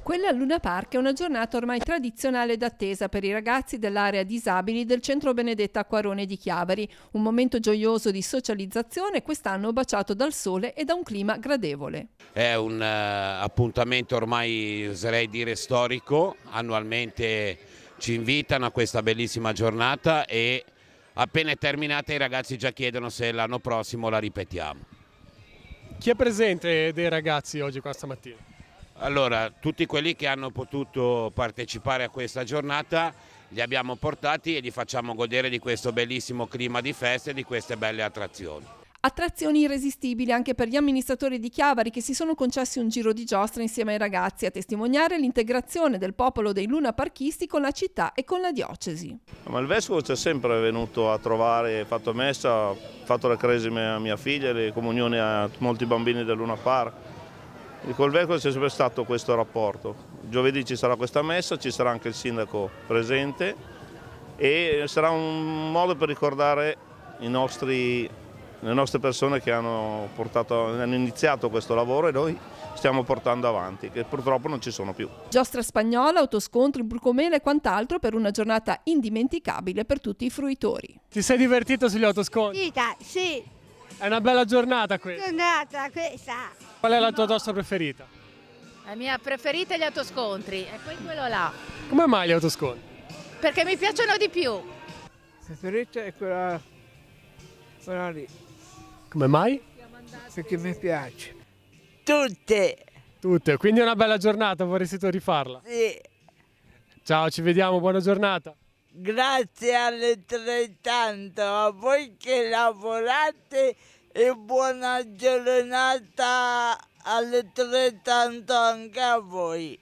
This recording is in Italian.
Quella al Luna Park è una giornata ormai tradizionale ed attesa per i ragazzi dell'area disabili del Centro Benedetta Acquarone di Chiavari, un momento gioioso di socializzazione quest'anno baciato dal sole e da un clima gradevole. È un appuntamento ormai oserei dire storico, annualmente ci invitano a questa bellissima giornata e appena è terminata i ragazzi già chiedono se l'anno prossimo la ripetiamo. Chi è presente dei ragazzi oggi qua stamattina? Allora, tutti quelli che hanno potuto partecipare a questa giornata li abbiamo portati e li facciamo godere di questo bellissimo clima di festa e di queste belle attrazioni. Attrazioni irresistibili anche per gli amministratori di Chiavari che si sono concessi un giro di giostra insieme ai ragazzi a testimoniare l'integrazione del popolo dei lunaparchisti con la città e con la diocesi. Ma il vescovo c'è sempre venuto a trovare, fatto messa, fatto le cresime a mia figlia, le comunioni a molti bambini del Luna Park. Col vescovo c'è sempre stato questo rapporto. Giovedì ci sarà questa messa, ci sarà anche il sindaco presente e sarà un modo per ricordare le nostre persone che hanno iniziato questo lavoro e noi stiamo portando avanti, che purtroppo non ci sono più. Giostra spagnola, autoscontri, brucomele e quant'altro per una giornata indimenticabile per tutti i fruitori. Ti sei divertito sugli autoscontri? Sì, È una bella giornata questa. giornata questa. Qual è la tua giostra preferita? La mia preferita è gli autoscontri e poi quello là, Come mai gli autoscontri? perché mi piacciono di più. La preferita è quella lì, Come mai? perché mi piace. Tutte, quindi è una bella giornata, vorresti tu rifarla? Sì, Ciao, ci vediamo, buona giornata. grazie altrettanto a voi che lavorate e buona giornata altrettanto anche a voi.